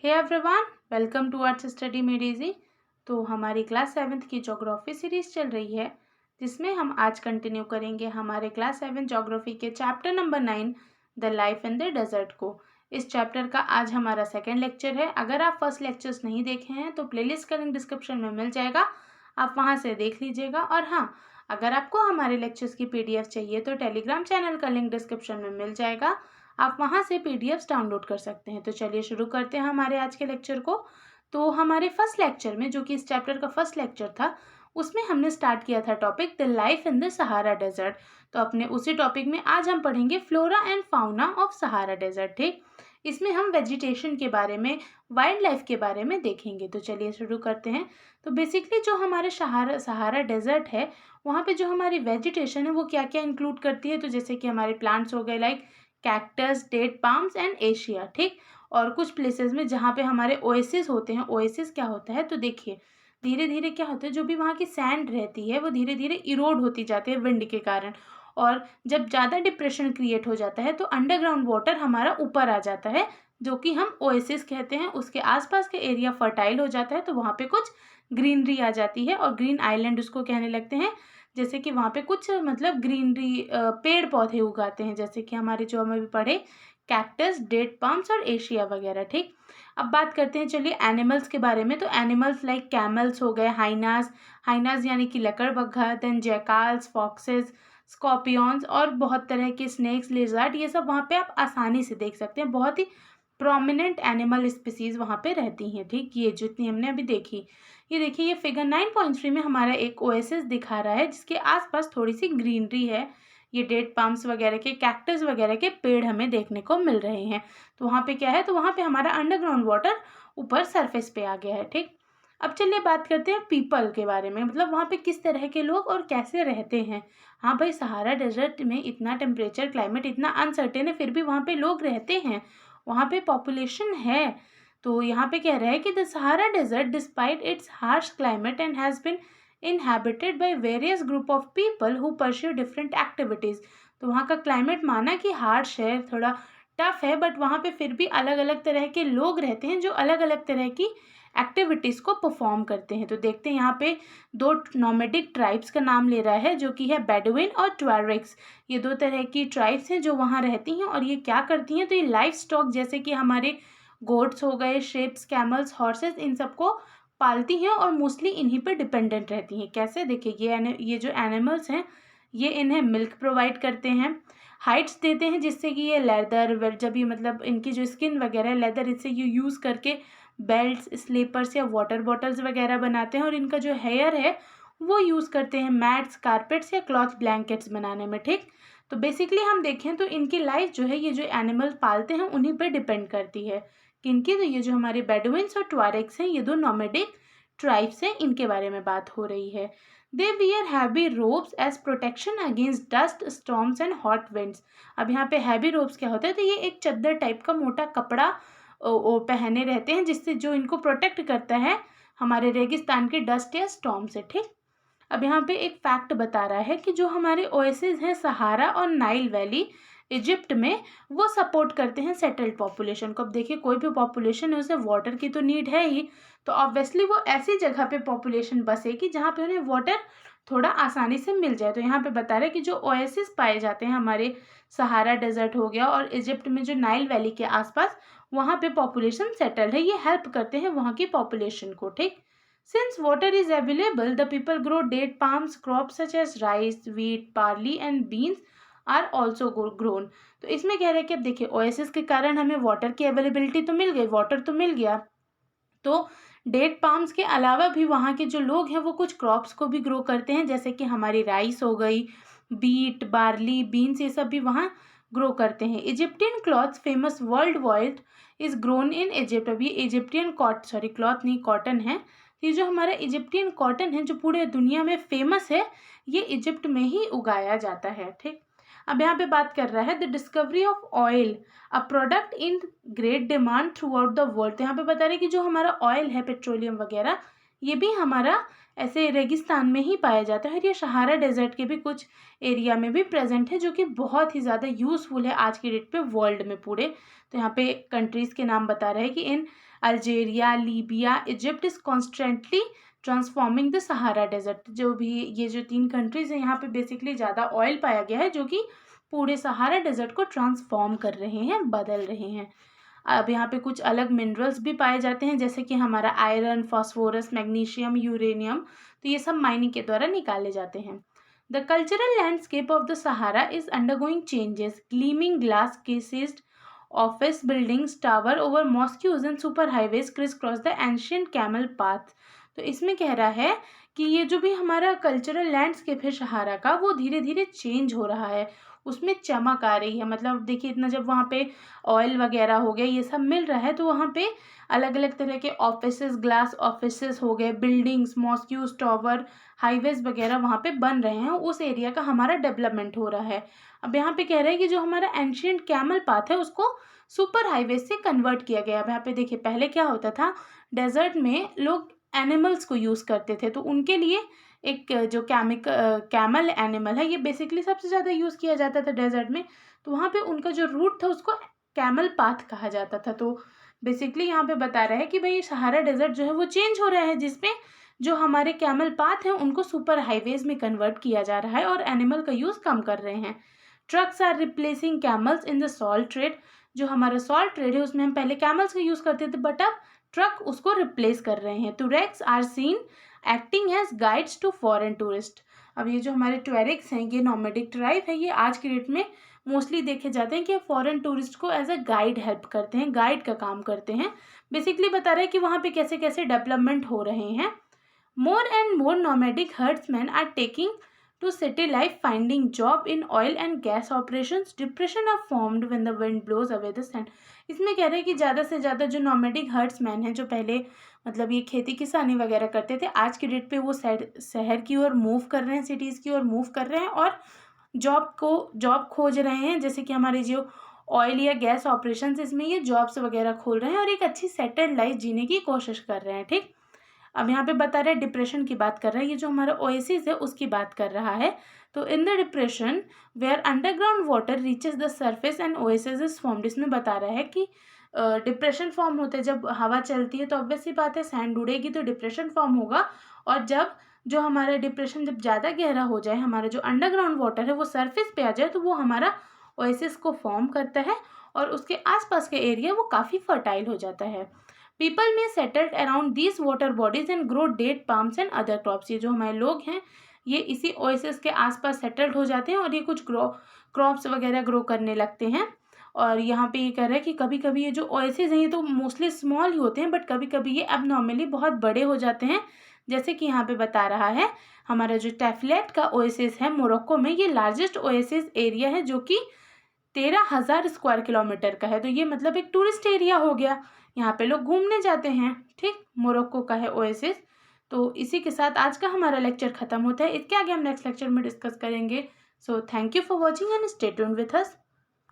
Hey everyone, welcome to arts study made easy. तो हमारी class 7th की geography series चल रही है, जिसमें हम आज कंटिन्यू करेंगे हमारे क्लास 7 ज्योग्राफी के chapter number 9 the life in the desert को। इस चैप्टर का आज हमारा सेकेंड लेक्चर है। अगर आप फर्स्ट लेक्चर्स नहीं देखे हैं तो प्लेलिस्ट का लिंक डिस्क्रिप्शन में मिल जाएगा, आप वहाँ से देख लीजिएगा। और हाँ, अगर आपको हमारे लेक्चर्स की PDF चाहिए तो टेलीग्राम चैनल का लिंक डिस्क्रिप्शन में मिल जाएगा, आप वहाँ से PDFs डाउनलोड कर सकते हैं। तो चलिए शुरू करते हैं हमारे आज के लेक्चर को। तो हमारे फर्स्ट लेक्चर में, जो कि इस चैप्टर का फर्स्ट लेक्चर था, उसमें हमने स्टार्ट किया था topic the life in the Sahara desert. तो अपने उसी टॉपिक में आज हम पढ़ेंगे flora and fauna of Sahara desert. ठीक, इसमें हम वेजिटेशन के बारे में, वाइल्ड लाइफ के बारे में देखेंगे। तो चलिए शुरू करते हैं। तो बेसिकली जो हमारे सहारा डेजर्ट है, वहाँ पे जो हमारी वेजिटेशन है वो क्या क्या इंक्लूड करती है। तो जैसे कि हमारे प्लांट्स हो गए like cactus, date palms and acacia. ठीक, और कुछ प्लेसेस में जहाँ पे हमारे ओएसिस होते हैं। ओएसिस क्या होता है, तो देखिए धीरे धीरे क्या होता है, जो भी वहाँ की सैंड रहती है वो धीरे धीरे इरोड होती जाती है विंड के कारण। और जब ज़्यादा डिप्रेशन क्रिएट हो जाता है तो अंडरग्राउंड वाटर हमारा ऊपर आ जाता है, जो कि हम ओएसिस कहते हैं। उसके आसपास के एरिया फर्टाइल हो जाता है, तो वहाँ पे कुछ ग्रीनरी आ जाती है और ग्रीन आइलैंड उसको कहने लगते हैं। जैसे कि वहाँ पे कुछ मतलब ग्रीनरी पेड़ पौधे उगाते हैं, जैसे कि हमारे जो हम अभी पढ़े कैक्टस, डेट पाम्स और एशिया वगैरह। ठीक, अब बात करते हैं चलिए एनिमल्स के बारे में। तो एनिमल्स लाइक कैमल्स हो गए, हाइनास, हाइनास यानी कि लकड़बग्घा, देन जैकाल्स, फॉक्सेस, स्कॉर्पियंस और बहुत तरह के स्नेक्स, लिजर्ड, ये सब वहाँ पे आप आसानी से देख सकते हैं। बहुत ही प्रोमिनेंट एनिमल स्पीसीज वहाँ पे रहती हैं। ठीक, ये जितनी हमने अभी देखी, ये देखिए ये फिगर 9.3 में हमारा एक ओएसिस दिखा रहा है, जिसके आसपास थोड़ी सी ग्रीनरी है। ये डेट पाम्स वगैरह के, कैक्टस वगैरह के पेड़ हमें देखने को मिल रहे हैं। तो वहाँ पे क्या है, तो वहाँ पे हमारा अंडरग्राउंड वाटर ऊपर सरफेस पे आ गया है। ठीक, अब चलिए बात करते हैं पीपल के बारे में, मतलब वहाँ पे किस तरह के लोग और कैसे रहते हैं। हाँ भाई, सहारा डेजर्ट में इतना टेम्परेचर, क्लाइमेट इतना अनसर्टेन है, फिर भी वहाँ पे लोग रहते हैं, वहाँ पे पॉपुलेशन है। तो यहाँ पे कह रहा है कि the Sahara desert despite its harsh climate and has been inhabited by various group of people who pursue different activities। तो वहाँ का क्लाइमेट माना कि हार्श है, थोड़ा टफ है, बट वहाँ पे फिर भी अलग अलग तरह के लोग रहते हैं जो अलग अलग तरह की एक्टिविटीज़ को परफॉर्म करते हैं। तो देखते हैं यहाँ पे दो नोमैडिक ट्राइब्स का नाम ले रहा है, जो कि है बेडुइन और ट्वारिग्स। ये दो तरह की ट्राइब्स हैं जो वहाँ रहती हैं, और ये क्या करती हैं, तो ये लाइफ स्टॉक जैसे कि हमारे गोट्स हो गए, शेप्स, कैमल्स, हॉर्सेस, इन सबको पालती हैं और मोस्टली इन्हीं पर डिपेंडेंट रहती हैं। कैसे, देखिए ये जो एनिमल्स हैं, ये इन्हें मिल्क प्रोवाइड करते हैं, हाइट्स देते हैं, जिससे कि ये लेदर, जब ये मतलब इनकी जो स्किन वगैरह है लेदर, इससे ये यूज़ करके बेल्ट्स, स्लीपर्स या वाटर बॉटल्स वगैरह बनाते हैं। और इनका जो हेयर है वो यूज़ करते हैं मैट्स, कारपेट्स या क्लॉथ ब्लैंकेट्स बनाने में। ठीक, तो बेसिकली हम देखें तो इनकी लाइफ जो है, ये जो एनिमल पालते हैं उन्हीं पर डिपेंड करती है। किनकी, तो ये जो हमारे बेडुइन्स और ट्वारिग्स हैं, ये दो नोमैडिक ट्राइब्स हैं, इनके बारे में बात हो रही है। They wear heavy robes as protection against dust, storms and hot winds. अब यहाँ पे हैवी रोब्स क्या होता है, तो ये एक चद्दर टाइप का मोटा कपड़ा पहने रहते हैं, जिससे जो इनको प्रोटेक्ट करता है हमारे रेगिस्तान के डस्ट या स्टॉर्म से। ठीक, अब यहाँ पे एक फैक्ट बता रहा है कि जो हमारे ओएसिस हैं सहारा और नाइल वैली इजिप्ट में, वो सपोर्ट करते हैं सेटल्ड पॉपुलेशन को। अब देखिए कोई भी पॉपुलेशन है उसे वाटर की तो नीड है ही, तो ऑब्वियसली वो ऐसी जगह पे पॉपुलेशन बसेगी जहाँ पे उन्हें वाटर थोड़ा आसानी से मिल जाए। तो यहाँ पे बता रहे हैं कि जो ओएसिस पाए जाते हैं हमारे सहारा डेजर्ट हो गया और इजिप्ट में जो नाइल वैली के आसपास, वहाँ पे पॉपुलेशन सेटल्ड है, ये हेल्प करते हैं वहाँ की पॉपुलेशन को। ठीक, since water is available, the people grow date palms, crops such as rice, wheat, barley and beans are also grown। तो इसमें कह रहे हैं कि अब देखिए ओएसिस के कारण हमें वाटर की अवेलेबिलिटी तो मिल गई, वाटर तो मिल गया, तो डेट पाम्स के अलावा भी वहाँ के जो लोग हैं वो कुछ क्रॉप्स को भी ग्रो करते हैं, जैसे कि हमारी राइस हो गई, बीट, बार्ली, बीन्स, ये सब भी वहाँ ग्रो करते हैं। Egyptian clothes famous world wide is grown in Egypt. अब ये इजिप्टियन क्लॉथ नहीं, कॉटन है। ये जो हमारा इजिप्टियन कॉटन है जो पूरे दुनिया में फेमस है, ये इजिप्ट में ही उगाया जाता है। ठीक, अब यहाँ पे बात कर रहा है the discovery of oil, a product in great demand through out the world. तो यहाँ पे बता रहे हैं कि जो हमारा ऑयल है, पेट्रोलियम वगैरह, ये भी हमारा ऐसे रेगिस्तान में ही पाया जाता है और ये सहारा डेजर्ट के भी कुछ एरिया में भी प्रेजेंट है, जो कि बहुत ही ज़्यादा यूज़फुल है आज की डेट पे वर्ल्ड में पूरे। तो यहाँ पे कंट्रीज़ के नाम बता रहे हैं कि in Algeria, Libya, Egypt is constantly transforming the Sahara desert. जो भी ये जो 3 कंट्रीज़ हैं, यहाँ पे बेसिकली ज़्यादा ऑयल पाया गया है, जो कि पूरे सहारा डेजर्ट को ट्रांसफॉर्म कर रहे हैं, बदल रहे हैं। अब यहाँ पे कुछ अलग मिनरल्स भी पाए जाते हैं, जैसे कि हमारा आयरन, फास्फोरस, मैग्नीशियम, यूरेनियम। तो ये सब माइनिंग के द्वारा निकाले जाते हैं। The cultural landscape of the Sahara is undergoing changes. Gleaming glass cased office buildings, tower over mosques and super highways criss cross the ancient camel path. तो इसमें कह रहा है कि ये जो भी हमारा कल्चरल लैंडस्केप है सहारा का, वो धीरे धीरे चेंज हो रहा है, उसमें चमक आ रही है। मतलब देखिए, इतना जब वहाँ पे ऑयल वगैरह हो गया, ये सब मिल रहा है, तो वहाँ पे अलग अलग तरह के ऑफिसेस, ग्लास ऑफिसेस हो गए, बिल्डिंग्स, मॉस्क्यूज, टावर, हाईवेज वगैरह वहाँ पे बन रहे हैं। उस एरिया का हमारा डेवलपमेंट हो रहा है। अब यहाँ पे कह रहे हैं कि जो हमारा एंशियंट कैमल पाथ है, उसको सुपर हाईवे से कन्वर्ट किया गया। अब यहाँ पे देखिए, पहले क्या होता था, डेजर्ट में लोग एनिमल्स को यूज़ करते थे, तो उनके लिए एक जो कैमल एनिमल है, ये बेसिकली सबसे ज़्यादा यूज़ किया जाता था डेजर्ट में। तो वहाँ पे उनका जो रूट था, उसको कैमल पाथ कहा जाता था। तो बेसिकली यहाँ पे बता रहा है कि भाई सहारा डेजर्ट जो है वो चेंज हो रहा है, जिसमें जो हमारे कैमल पाथ हैं उनको सुपर हाईवेज में कन्वर्ट किया जा रहा है और एनिमल का यूज़ कम कर रहे हैं। Trucks are replacing camels in the salt trade. जो हमारा सॉल्ट ट्रेड है, उसमें हम पहले कैमल्स का यूज़ करते थे, बट अब ट्रक उसको रिप्लेस कर रहे हैं। Tuaregs are seen acting as guides to foreign tourist. अब ये जो हमारे टूरेक्स हैं, ये नॉमेडिक ट्राइब है, ये आज की डेट में मोस्टली देखे जाते हैं कि फॉरेन टूरिस्ट को एज अ गाइड हेल्प करते हैं, गाइड का काम करते हैं। बेसिकली बता रहे हैं कि वहाँ पे कैसे कैसे डेवलपमेंट हो रहे हैं। More and more nomadic herdsmen are taking to city life, finding job in oil and gas operations. Depression are formed when the wind blows away the sand. इसमें कह रहे हैं कि ज़्यादा से ज़्यादा जो नॉमेडिक हर्ड्समैन हैं, जो पहले मतलब ये खेती किसानी वगैरह करते थे, आज की डेट पे वो शहर की ओर मूव कर रहे हैं, सिटीज़ की ओर मूव कर रहे हैं और जॉब खोज रहे हैं। जैसे कि हमारे जो ऑयल या गैस ऑपरेशंस, इसमें ये जॉब्स वगैरह खोल रहे हैं और एक अच्छी सेटल्ड लाइफ जीने की कोशिश कर रहे हैं। ठीक, अब यहाँ पे बता रहे हैं डिप्रेशन की बात कर रहा है, ये जो हमारा ओएसिस है उसकी बात कर रहा है। तो in the depression where underground water reaches the surface and oasis is formed. इसमें बता रहा है कि डिप्रेशन फॉर्म होते हैं जब हवा चलती है, तो ऑब्वियस सी बात है सैंड उड़ेगी तो डिप्रेशन फॉर्म होगा। और जब जो हमारा डिप्रेशन जब ज़्यादा गहरा हो जाए, हमारा जो अंडरग्राउंड वाटर है वो सरफेस पे आ जाए, तो वो हमारा ओएसिस को फॉर्म करता है और उसके आसपास का एरिया वो काफ़ी फर्टाइल हो जाता है। People may settled around these water bodies and grow date palms and other crops। ये जो हमारे लोग हैं, ये इसी ओएसिस के आसपास सेटल्ड हो जाते हैं और ये कुछ क्रॉप्स वगैरह ग्रो करने लगते हैं। और यहाँ पे ये कह रहा है कि कभी कभी ये जो ओएसिस हैं, ये तो मोस्टली स्मॉल ही होते हैं, बट कभी कभी ये अब नॉर्मली बहुत बड़े हो जाते हैं। जैसे कि यहाँ पे बता रहा है, हमारा जो टैफलेट का ओएसिस है मोरक्को में, ये लार्जेस्ट ओएसिस एरिया है, जो कि 13,000 स्क्वायर किलोमीटर का है। तो ये मतलब एक टूरिस्ट एरिया हो गया, यहाँ पे लोग घूमने जाते हैं। ठीक, मोरक्को का है ओएसिस। तो इसी के साथ आज का हमारा लेक्चर खत्म होता है। इसके आगे हम नेक्स्ट लेक्चर में डिस्कस करेंगे। So thank you for watching and stay tuned with us.